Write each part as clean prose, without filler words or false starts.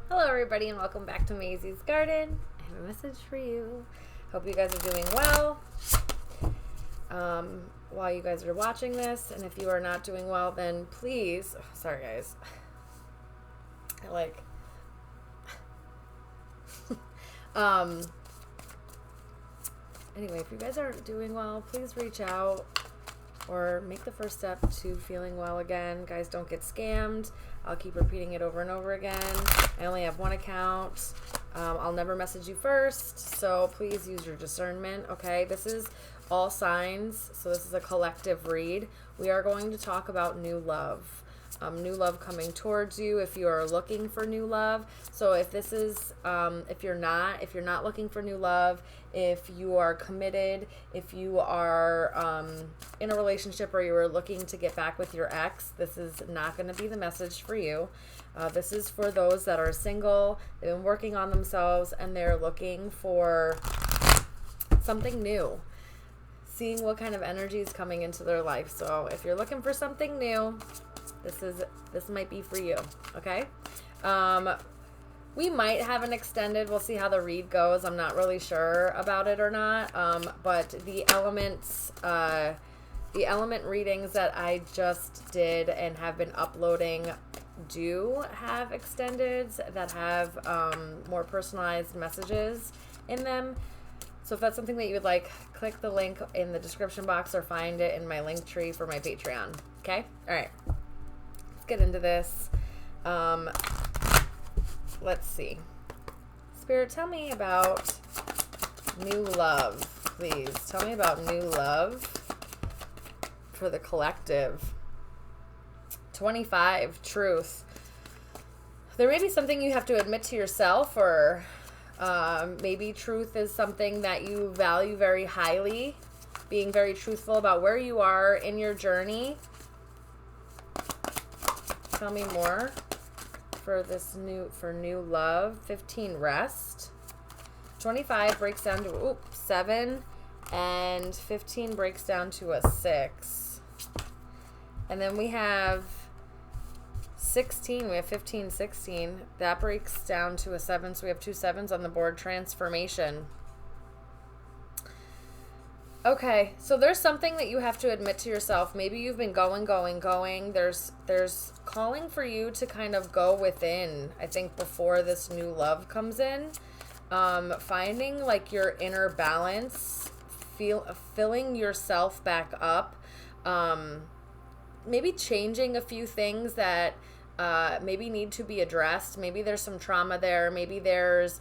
Hello everybody and welcome back to Mazysgarden. I have a message for you. Hope you guys are doing well while you guys are watching this, and if you are not doing well, then please, sorry guys, anyway, if you guys aren't doing well, please reach out or make the first step to feeling well again. Guys, don't get scammed. I'll keep repeating it over and over again. I only have one account. I'll never message you first, so please use your discernment, okay? This is all signs, so this is a collective read. We are going to talk about new love. New love coming towards you if you are looking for new love. So if this is, if you're not looking for new love, if you are committed, if you are in a relationship or you are looking to get back with your ex, this is not going to be the message for you. This is for those that are single, they've been working on themselves, and they're looking for something new. Seeing what kind of energy is coming into their life. So if you're looking for something new, this might be for you, okay? We might have an extended, we'll see how the read goes. I'm not really sure about it or not, but the element readings that I just did and have been uploading do have extendeds that have more personalized messages in them. So if that's something that you would like, click the link in the description box or find it in my link tree for my Patreon, okay? All right. Get into this. Let's see. Spirit, tell me about new love, please. Tell me about new love for the collective. 25, truth. There may be something you have to admit to yourself, or maybe truth is something that you value very highly. Being very truthful about where you are in your journey. Tell me more for new love. 15, rest. 25 breaks down to 7, and 15 breaks down to a 6. And then we have 16. We have 15, 16. That breaks down to a 7. So we have 2 7s on the board. Transformation. Okay, so there's something that you have to admit to yourself. Maybe you've been going. There's calling for you to kind of go within, I think, before this new love comes in. Finding like your inner balance, filling yourself back up. Maybe changing a few things that maybe need to be addressed. Maybe there's some trauma there. Maybe there's,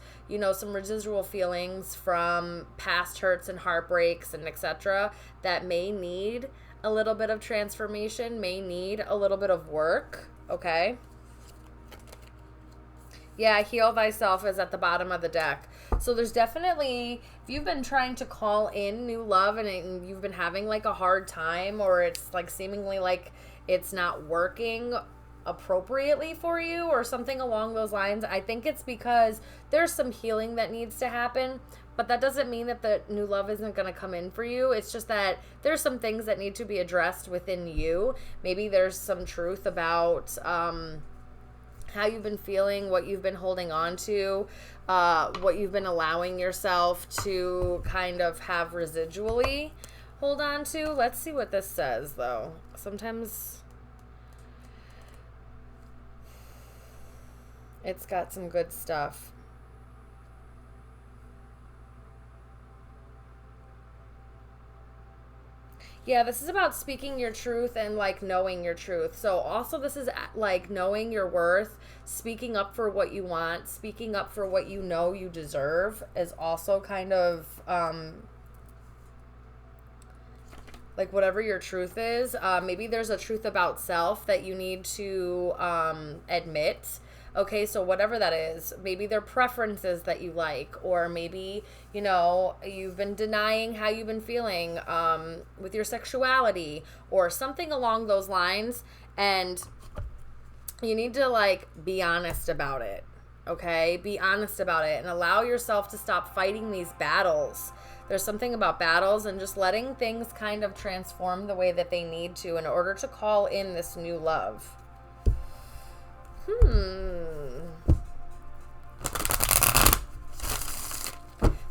some residual feelings from past hurts and heartbreaks and etc. that may need a little bit of transformation, may need a little bit of work, okay? Yeah, heal thyself is at the bottom of the deck. So there's definitely, if you've been trying to call in new love and you've been having like a hard time, or it's like seemingly like it's not working appropriately for you or something along those lines, I think it's because there's some healing that needs to happen. But that doesn't mean that the new love isn't going to come in for you. It's just that there's some things that need to be addressed within you. Maybe there's some truth about how you've been feeling, what you've been holding on to, what you've been allowing yourself to kind of have residually hold on to. Let's see what this says, though. Sometimes it's got some good stuff. Yeah, this is about speaking your truth and like knowing your truth. So also this is like knowing your worth, speaking up for what you want, speaking up for what you know you deserve is also kind of like whatever your truth is. Maybe there's a truth about self that you need to admit. Okay, so whatever that is, maybe they're preferences that you like, or maybe, you've been denying how you've been feeling with your sexuality or something along those lines, and you need to like be honest about it, okay? Be honest about it and allow yourself to stop fighting these battles. There's something about battles and just letting things kind of transform the way that they need to in order to call in this new love.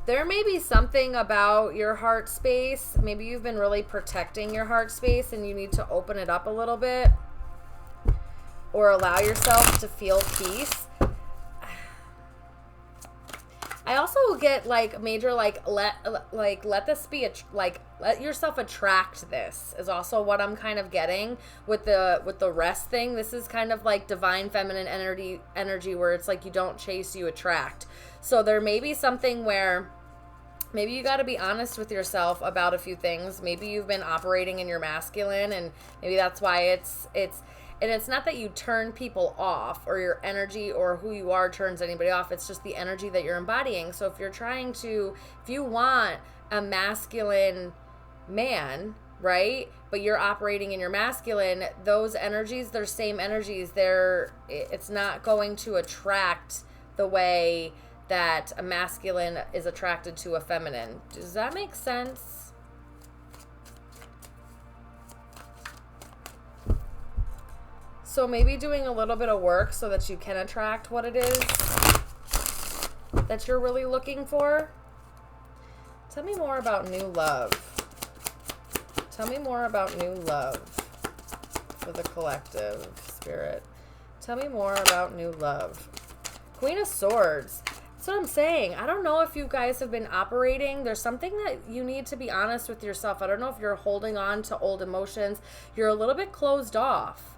There may be something about your heart space. Maybe you've been really protecting your heart space and you need to open it up a little bit or allow yourself to feel peace. I also get like major let this be let yourself attract this is also what I'm kind of getting with the rest thing. This is kind of like divine feminine energy where it's like you don't chase, you attract. So there may be something where maybe you got to be honest with yourself about a few things. Maybe you've been operating in your masculine and maybe that's why it's not that you turn people off or your energy or who you are turns anybody off. It's just the energy that you're embodying. So if you want a masculine man, right? But you're operating in your masculine, those energies, they're same energies. It's not going to attract the way that a masculine is attracted to a feminine. Does that make sense? So maybe doing a little bit of work so that you can attract what it is that you're really looking for. Tell me more about new love. Tell me more about new love for the collective, Spirit. Tell me more about new love. Queen of Swords. That's what I'm saying. I don't know if you guys have been operating. There's something that you need to be honest with yourself. I don't know if you're holding on to old emotions. You're a little bit closed off.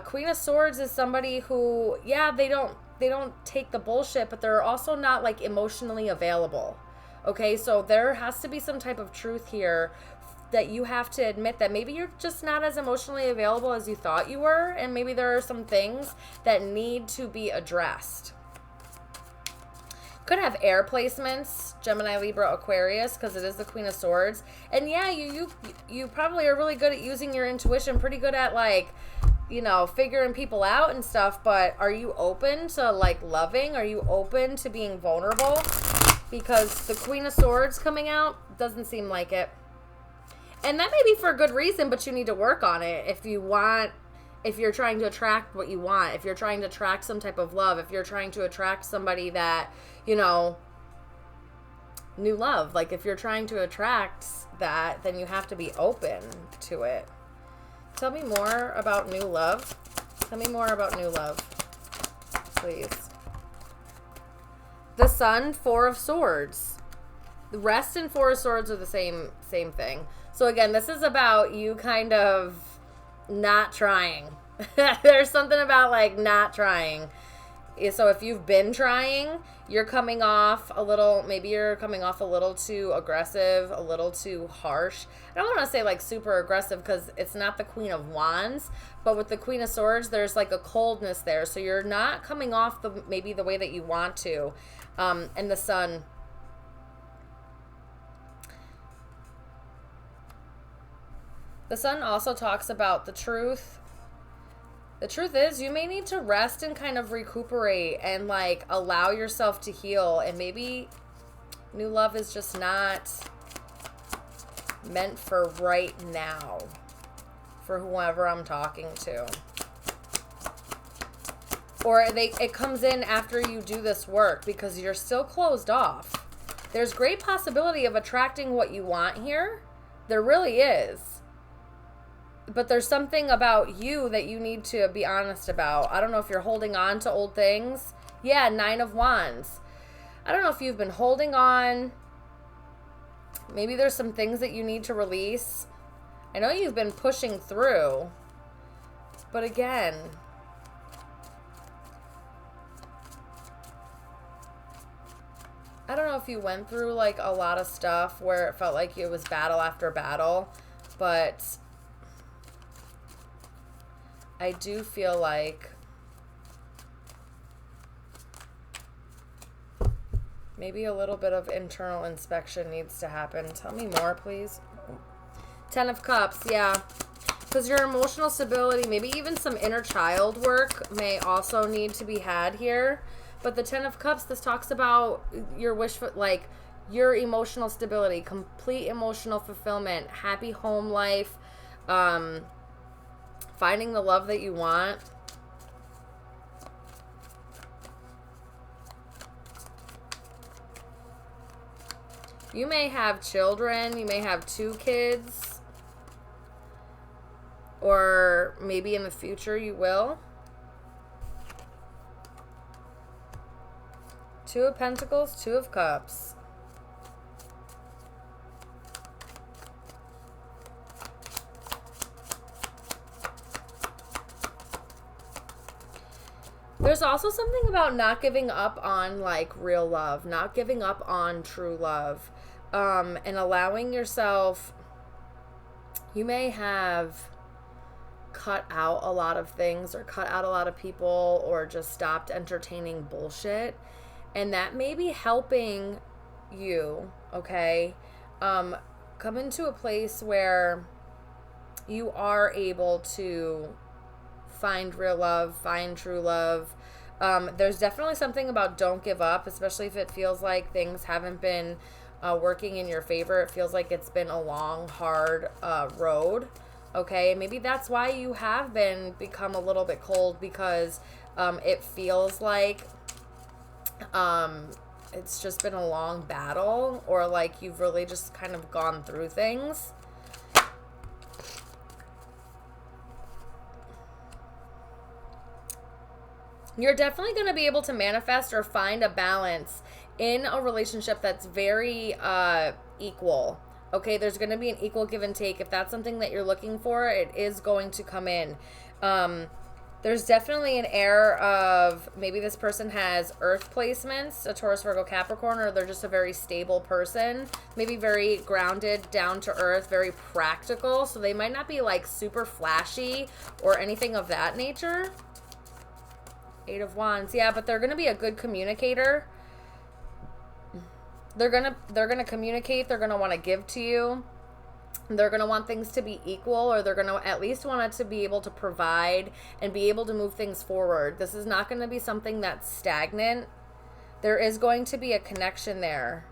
Queen of Swords is somebody who, yeah, they don't take the bullshit, but they're also not like emotionally available. Okay, so there has to be some type of truth here that you have to admit that maybe you're just not as emotionally available as you thought you were, and maybe there are some things that need to be addressed. Could have air placements, Gemini, Libra, Aquarius, because it is the Queen of Swords. And yeah, you probably are really good at using your intuition, pretty good at like, you know, figuring people out and stuff, but are you open to like loving? Are you open to being vulnerable? Because the Queen of Swords coming out doesn't seem like it. And that may be for a good reason, but you need to work on it if you're trying to attract what you want, if you're trying to attract some type of love, if you're trying to attract somebody that, you know, new love. Like if you're trying to attract that, then you have to be open to it. Tell me more about new love. Tell me more about new love, please. The Sun, Four of Swords. The Rest and Four of Swords are the same thing. So again, this is about you kind of not trying. There's something about like not trying. So if you've been trying, you're coming off a little, maybe you're coming off a little too aggressive, a little too harsh. I don't want to say like super aggressive because it's not the Queen of Wands, but with the Queen of Swords, there's like a coldness there. So you're not coming off maybe the way that you want to. And the Sun. The Sun also talks about the truth. The truth is you may need to rest and kind of recuperate and like allow yourself to heal. And maybe new love is just not meant for right now for whoever I'm talking to. Or it comes in after you do this work because you're still closed off. There's great possibility of attracting what you want here. There really is. But there's something about you that you need to be honest about. I don't know if you're holding on to old things. Yeah, Nine of Wands. I don't know if you've been holding on. Maybe there's some things that you need to release. I know you've been pushing through. But again, I don't know if you went through like a lot of stuff where it felt like it was battle after battle. But I do feel like maybe a little bit of internal inspection needs to happen. Tell me more, please. Ten of Cups, yeah. Because your emotional stability, maybe even some inner child work may also need to be had here. But the Ten of Cups, this talks about your wish for, like, your emotional stability, complete emotional fulfillment, happy home life, finding the love that you want. You may have children. You may have 2 kids. Or maybe in the future you will. 2 of Pentacles, 2 of Cups. There's also something about not giving up on like real love, not giving up on true love, and allowing yourself, you may have cut out a lot of things or cut out a lot of people or just stopped entertaining bullshit. And that may be helping you, okay? Come into a place where you are able to find real love, find true love. There's definitely something about don't give up, especially if it feels like things haven't been working in your favor. It feels like it's been a long, hard road. Okay, maybe that's why you have become a little bit cold, because it feels like it's just been a long battle, or like you've really just kind of gone through things. You're definitely going to be able to manifest or find a balance in a relationship that's very equal. Okay, there's going to be an equal give and take. If that's something that you're looking for, it is going to come in. There's definitely an air of maybe this person has earth placements, a Taurus, Virgo, Capricorn, or they're just a very stable person. Maybe very grounded, down to earth, very practical. So they might not be like super flashy or anything of that nature. 8 of Wands. Yeah, but they're going to be a good communicator. They're going to communicate. They're going to want to give to you. They're going to want things to be equal, or they're going to at least want it to be able to provide and be able to move things forward. This is not going to be something that's stagnant. There is going to be a connection there.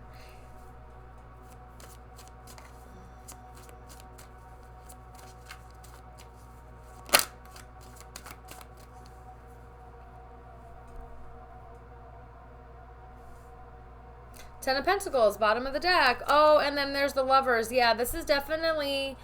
Ten of Pentacles, bottom of the deck. Oh, and then there's the Lovers. Yeah, this is definitely,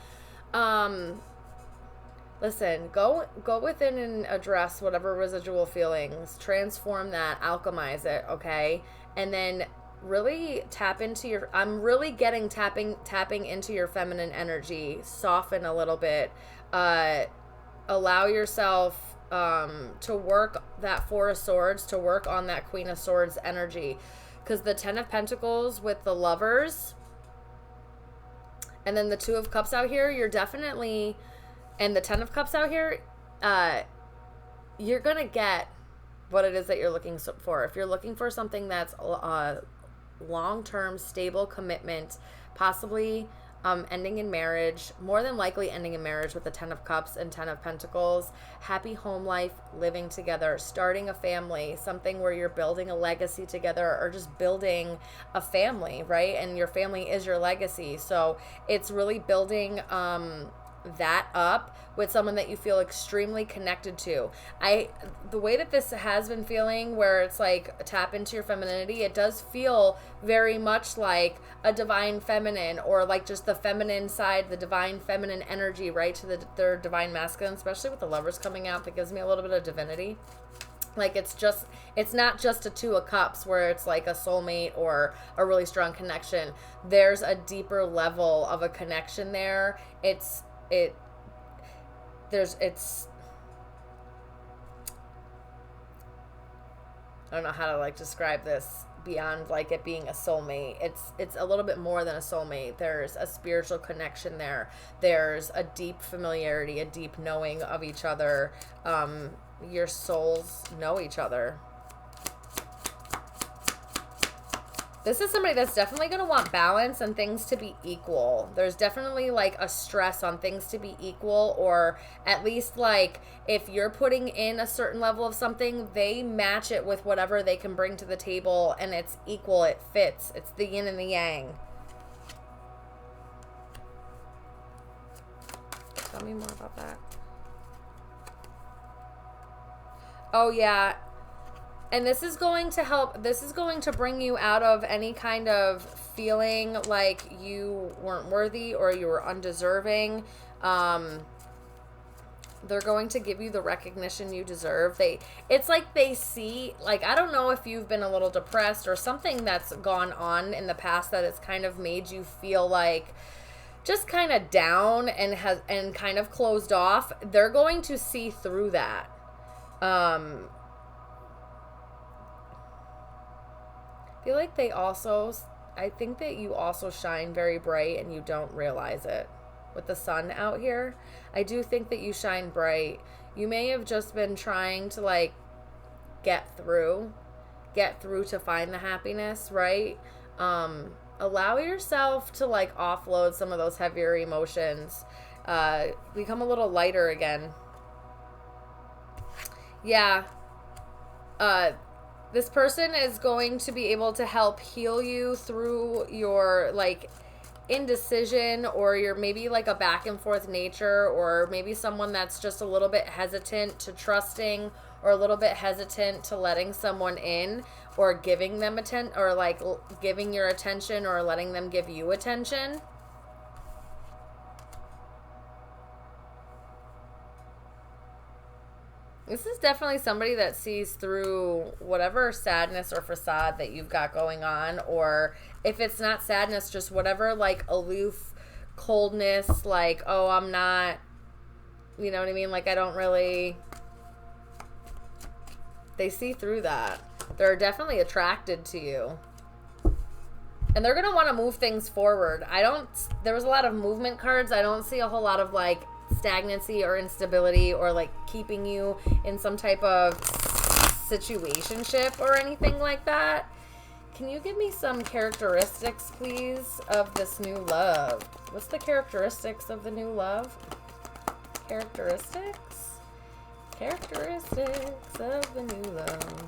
listen, go within and address whatever residual feelings. Transform that, alchemize it, okay? And then really tap into your, I'm really getting tapping into your feminine energy. Soften a little bit. Allow yourself to work that 4 of Swords, to work on that Queen of Swords energy. Because the 10 of Pentacles with the Lovers and then the 2 of Cups out here, you're definitely, and the 10 of Cups out here, you're going to get what it is that you're looking for. If you're looking for something that's a long-term, stable commitment, possibly ending in marriage, more than likely ending in marriage with the 10 of Cups and 10 of Pentacles, happy home life, living together, starting a family, something where you're building a legacy together, or just building a family, right? And your family is your legacy. So it's really building that up with someone that you feel extremely connected to. The way that this has been feeling, where it's like tap into your femininity, it does feel very much like a divine feminine, or like just the feminine side, the divine feminine energy, right, to their divine masculine, especially with the Lovers coming out. That gives me a little bit of divinity. Like it's not just a 2 of Cups where it's like a soulmate or a really strong connection. There's a deeper level of a connection there. I don't know how to like describe this beyond like it being a soulmate. It's a little bit more than a soulmate. There's a spiritual connection there. There's a deep familiarity, a deep knowing of each other. Your souls know each other. This is somebody that's definitely going to want balance and things to be equal. There's definitely like a stress on things to be equal, or at least like if you're putting in a certain level of something, they match it with whatever they can bring to the table, and it's equal, it fits. It's the yin and the yang. Tell me more about that. Oh yeah. And this is going to help, this is going to bring you out of any kind of feeling like you weren't worthy or you were undeserving. They're going to give you the recognition you deserve. It's like they see, like, I don't know if you've been a little depressed or something that's gone on in the past that it's kind of made you feel like just kind of down and kind of closed off. They're going to see through that. I feel like I think that you also shine very bright and you don't realize it. With the sun out here, I do think that you shine bright. You may have just been trying to like get through to find the happiness, right? Allow yourself to like offload some of those heavier emotions. Become a little lighter again. Yeah. This person is going to be able to help heal you through your like indecision, or you're maybe like a back and forth nature, or maybe someone that's just a little bit hesitant to trusting, or a little bit hesitant to letting someone in, or giving them attention, or like giving your attention, or letting them give you attention. This is definitely somebody that sees through whatever sadness or facade that you've got going on, or if it's not sadness, just whatever like aloof coldness, like, oh, I'm not, you know what I mean? Like, I don't really, they see through that. They're definitely attracted to you. And they're going to want to move things forward. There was a lot of movement cards. I don't see a whole lot of like stagnancy or instability or like keeping you in some type of situationship or anything like that. Can you give me some characteristics, please, of this new love? What's the characteristics of the new love? Characteristics of the new love.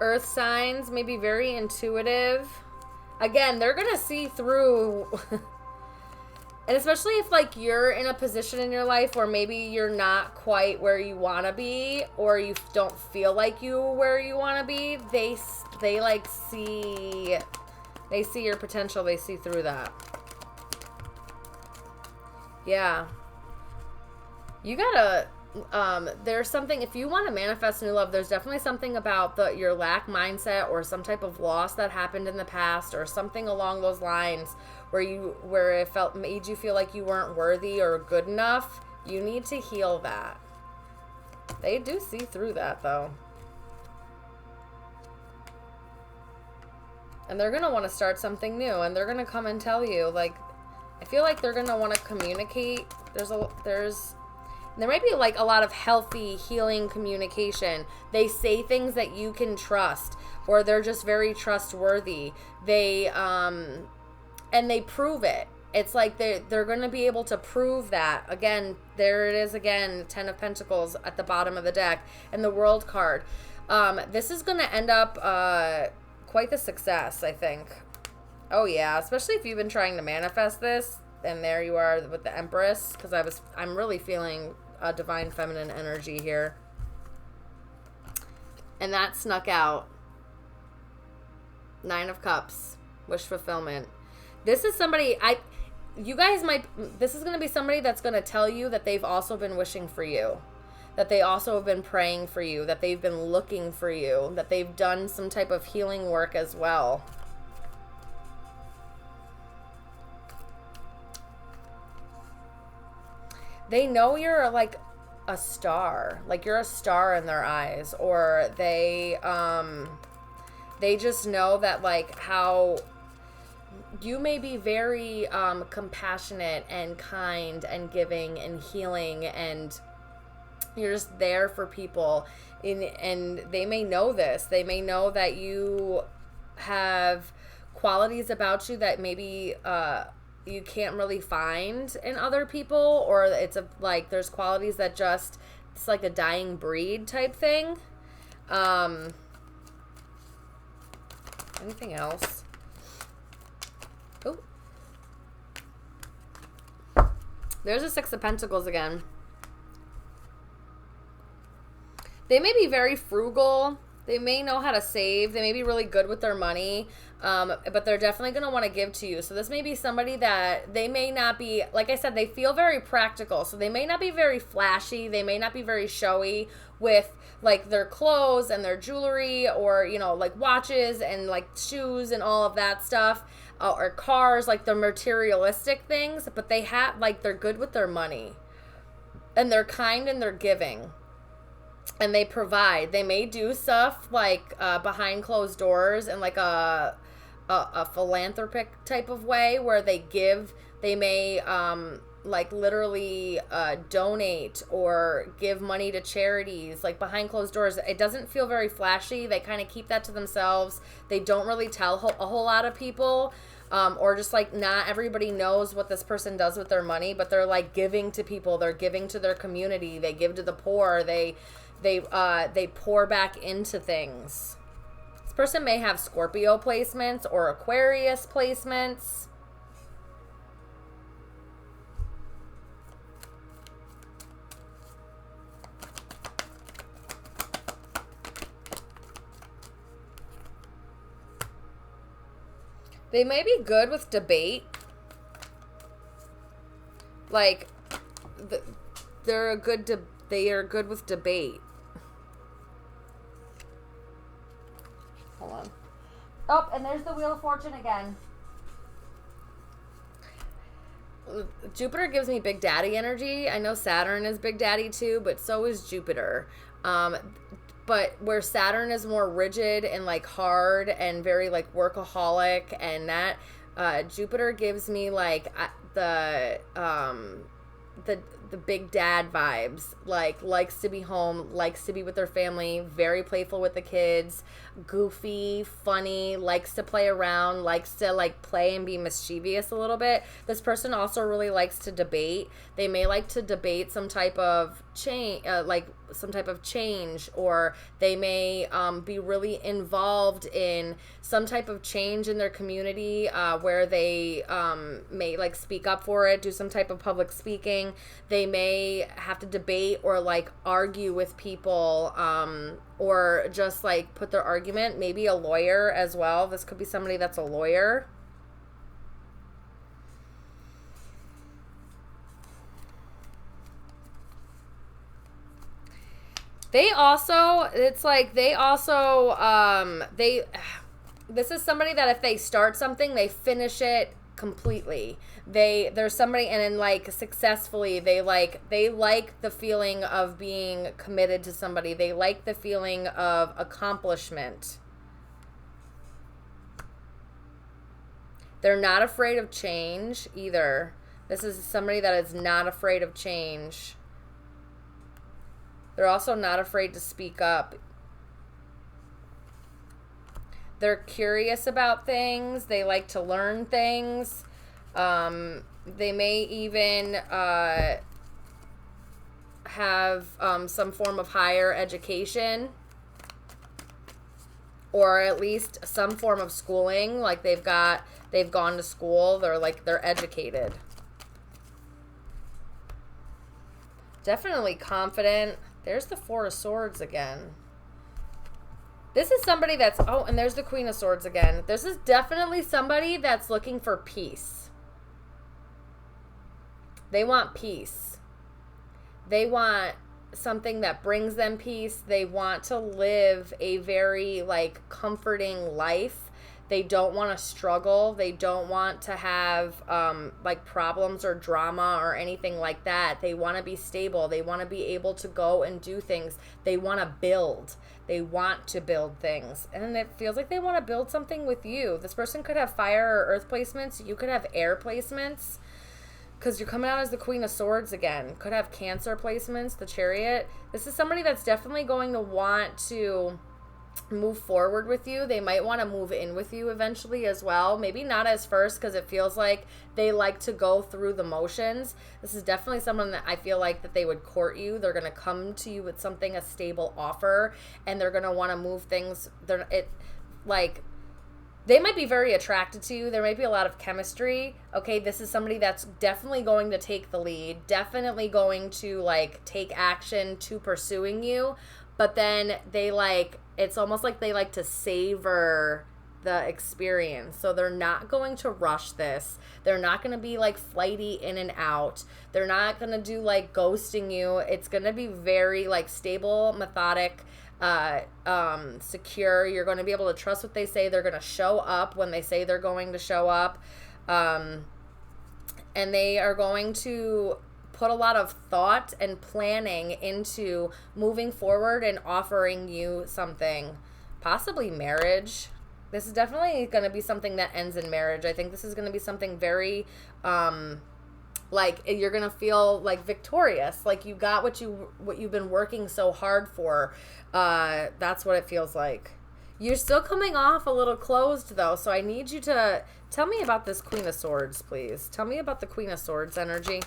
Earth signs may be very intuitive. Again, they're going to see through. And especially if like you're in a position in your life where maybe you're not quite where you want to be, or you don't feel like where you want to be, they like see your potential. They see through that. Yeah. You gotta, there's something, if you want to manifest new love, there's definitely something about your lack mindset or some type of loss that happened in the past or something along those lines where it made you feel like you weren't worthy or good enough. You need to heal that. They do see through that though. And they're going to want to start something new, and they're going to come and tell you, like, I feel like they're going to want to communicate. There might be like a lot of healthy healing communication. They say things that you can trust, or they're just very trustworthy. And they prove it. It's like they're going to be able to prove that. Again, there it is again, 10 of Pentacles at the bottom of the deck, and the World card. This is going to end up quite the success, I think. Oh yeah, especially if you've been trying to manifest this, and there you are with the Empress, because I'm really feeling a divine feminine energy here. And that snuck out. 9 of Cups, wish fulfillment. This is somebody, this is going to be somebody that's going to tell you that they've also been wishing for you, that they also have been praying for you, that they've been looking for you, that they've done some type of healing work as well. They know you're like a star, like you're a star in their eyes, or they just know that like how you may be very compassionate and kind and giving and healing, and you're just there for people. And they may know this. They may know that you have qualities about you that maybe you can't really find in other people, or like there's qualities that just, it's like a dying breed type thing. Anything else? Oh, there's a 6 of Pentacles again. They may be very frugal. They may know how to save. They may be really good with their money. But they're definitely going to want to give to you. So this may be somebody that they may not be, like I said, they feel very practical. So they may not be very flashy. They may not be very showy with like their clothes and their jewelry, or, you know, like watches and like shoes and all of that stuff, or cars, like the materialistic things. But they have, like, they're good with their money, and they're kind, and they're giving. And they provide. They may do stuff like behind closed doors and like a philanthropic type of way where they give. They may like literally donate or give money to charities, like behind closed doors. It doesn't feel very flashy. They kind of keep that to themselves. They don't really tell a whole lot of people. Or just like not everybody knows what this person does with their money, but they're like giving to people. They're giving to their community. They give to the poor. They pour back into things. This person may have Scorpio placements or Aquarius placements. They may be good with debate. Like, they are good with debate. Hold on. Oh, and there's the Wheel of Fortune again. Jupiter gives me Big Daddy energy. I know Saturn is Big Daddy too, but so is Jupiter. But where Saturn is more rigid and like hard and very like workaholic, and that Jupiter gives me like the big dad vibes, like likes to be home, likes to be with their family, very playful with the kids, goofy, funny, likes to play around, likes to like play and be mischievous a little bit. This person also really likes to debate. They may like to debate some type of change, or they may be really involved in some type of change in their community, where they may like speak up for it, do some type of public speaking. They may have to debate or like argue with people, or just like put their argument. Maybe a lawyer as well. This could be somebody that's a lawyer. This is somebody that if they start something, they finish it completely. There's somebody, and then like successfully, they like the feeling of being committed to somebody. They like the feeling of accomplishment. They're not afraid of change either. This is somebody that is not afraid of change. They're also not afraid to speak up. They're curious about things. They like to learn things. They may even have some form of higher education, or at least some form of schooling. Like they've gone to school. They're educated. Definitely confident. There's the Four of Swords again. This is somebody that's, oh, and there's the Queen of Swords again. This is definitely somebody that's looking for peace. They want peace. They want something that brings them peace. They want to live a very, like, comforting life. They don't want to struggle. They don't want to have, like, problems or drama or anything like that. They want to be stable. They want to be able to go and do things. They want to build. They want to build things. And it feels like they want to build something with you. This person could have fire or earth placements. You could have air placements, because you're coming out as the Queen of Swords again. Could have Cancer placements, the Chariot. This is somebody that's definitely going to want to move forward with you. They might want to move in with you eventually as well. Maybe not as first, because it feels like they like to go through the motions. This is definitely someone that I feel like that they would court you. They're going to come to you with something, a stable offer, and they're going to want to move things. They might be very attracted to you. There might be a lot of chemistry. Okay, this is somebody that's definitely going to take the lead, definitely going to like take action to pursuing you. but then they it's almost like they like to savor the experience. So they're not going to rush this. They're not going to be like flighty in and out. They're not going to do like ghosting you. It's going to be very like stable, methodic, secure. You're going to be able to trust what they say. They're going to show up when they say they're going to show up. And they are going to put a lot of thought and planning into moving forward and offering you something, possibly marriage. This is definitely going to be something that ends in marriage. I think this is going to be something very, like you're going to feel like victorious, like you got what you've been working so hard for. That's what it feels like. You're still coming off a little closed though, so I need you to tell me about this Queen of Swords, please. Tell me about the Queen of Swords energy.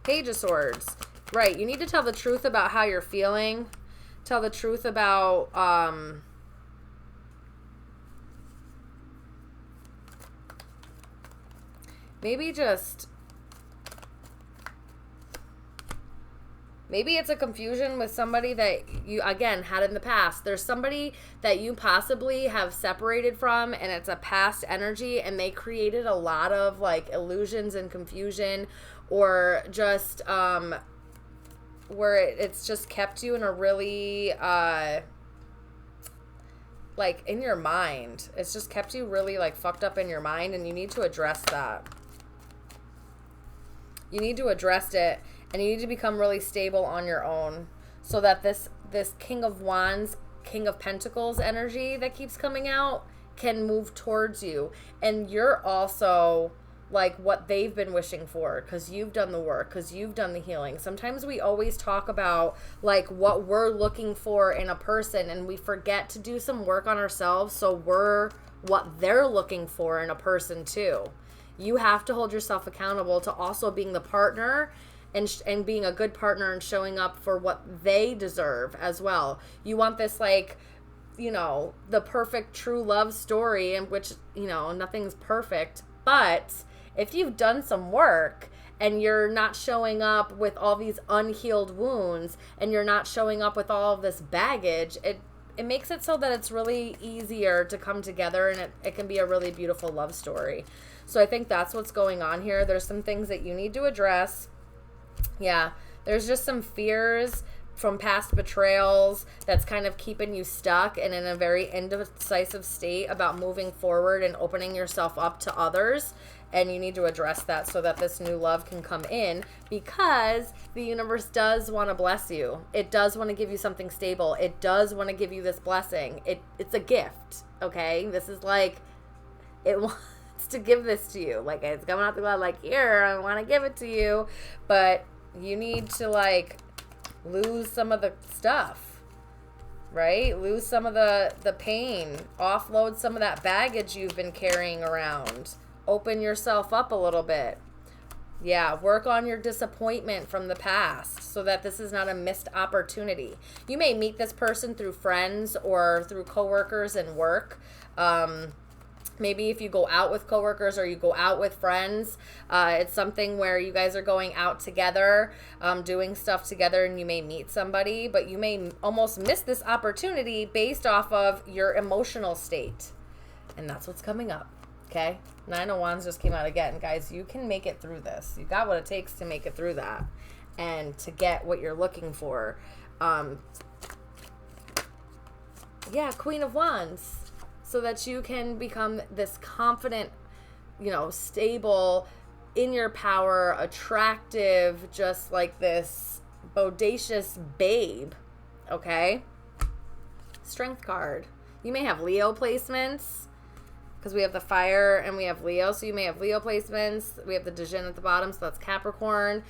Page of Swords. Right, you need to tell the truth about how you're feeling. Tell the truth about maybe it's a confusion with somebody that you, again, had in the past. There's somebody that you possibly have separated from, and it's a past energy, and they created a lot of, like, illusions and confusion, or just, where it's just kept you in a really, like, in your mind. It's just kept you really, like, fucked up in your mind, and you need to address that. You need to address it. And you need to become really stable on your own, so that this King of Wands, King of Pentacles energy that keeps coming out can move towards you. And you're also like what they've been wishing for, because you've done the work, because you've done the healing. Sometimes we always talk about like what we're looking for in a person, and we forget to do some work on ourselves, so we're what they're looking for in a person too. You have to hold yourself accountable to also being the partner and being a good partner and showing up for what they deserve as well. You want this, like, you know, the perfect true love story in which, you know, nothing's perfect. But if you've done some work and you're not showing up with all these unhealed wounds, and you're not showing up with all of this baggage, it makes it so that it's really easier to come together, and it can be a really beautiful love story. So I think that's what's going on here. There's some things that you need to address. Yeah, there's just some fears from past betrayals that's kind of keeping you stuck and in a very indecisive state about moving forward and opening yourself up to others. And you need to address that so that this new love can come in, because the universe does want to bless you. It does want to give you something stable. It does want to give you this blessing. It's a gift, okay? This is like, it wants to give this to you. Like, it's coming out the cloud, like, here, I want to give it to you. But you need to, like, lose some of the stuff, right? Lose some of the pain. Offload some of that baggage you've been carrying around. Open yourself up a little bit. Yeah, work on your disappointment from the past so that this is not a missed opportunity. You may meet this person through friends or through coworkers and work. Maybe if you go out with coworkers or you go out with friends, it's something where you guys are going out together, doing stuff together, and you may meet somebody, but you may almost miss this opportunity based off of your emotional state. And that's what's coming up, okay? Nine of Wands just came out again. Guys, you can make it through this. You got what it takes to make it through that and to get what you're looking for. Yeah, Queen of Wands. So that you can become this confident, you know, stable, in your power, attractive, just like this bodacious babe, okay? Strength card. You may have Leo placements, because we have the fire and we have Leo, so you may have Leo placements. We have the Djinn at the bottom, so that's Capricorn.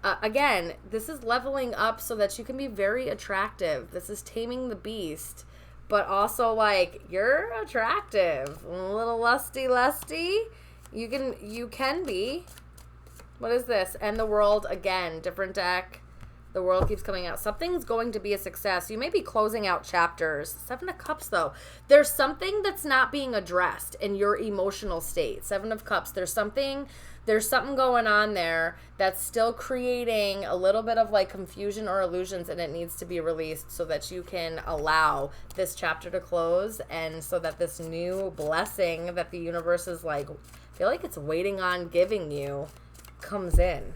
Again, this is leveling up so that you can be very attractive. This is taming the beast. But also, like, you're attractive. A little lusty. You can be. What is this? End the World again. Different deck. The World keeps coming out. Something's going to be a success. You may be closing out chapters. Seven of Cups, though. There's something that's not being addressed in your emotional state. Seven of Cups. There's something there's something going on there that's still creating a little bit of like confusion or illusions, and it needs to be released so that you can allow this chapter to close, and so that this new blessing that the universe is like, feel like it's waiting on giving you, comes in.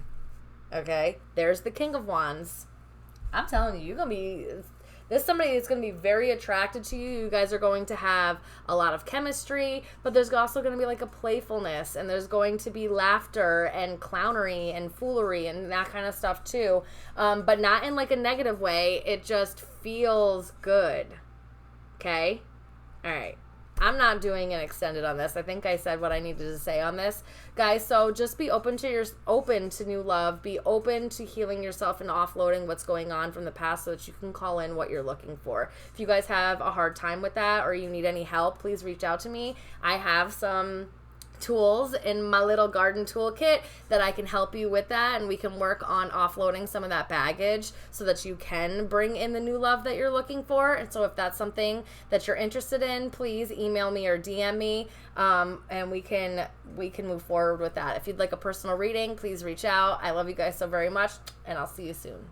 Okay? There's the King of Wands. I'm telling you, you're going to be... This somebody that's going to be very attracted to you. You guys are going to have a lot of chemistry, but there's also going to be like a playfulness, and there's going to be laughter and clownery and foolery and that kind of stuff too, but not in like a negative way. It just feels good. Okay? All right. I'm not doing an extended on this. I think I said what I needed to say on this, guys. So just be open to new love. Be open to healing yourself and offloading what's going on from the past, so that you can call in what you're looking for. If you guys have a hard time with that, or you need any help, please reach out to me. I have some tools in my little garden toolkit that I can help you with that, and we can work on offloading some of that baggage so that you can bring in the new love that you're looking for. And so if that's something that you're interested in, please email me or DM me, and we can move forward with that. If you'd like a personal reading, please reach out. I love you guys so very much, and I'll see you soon.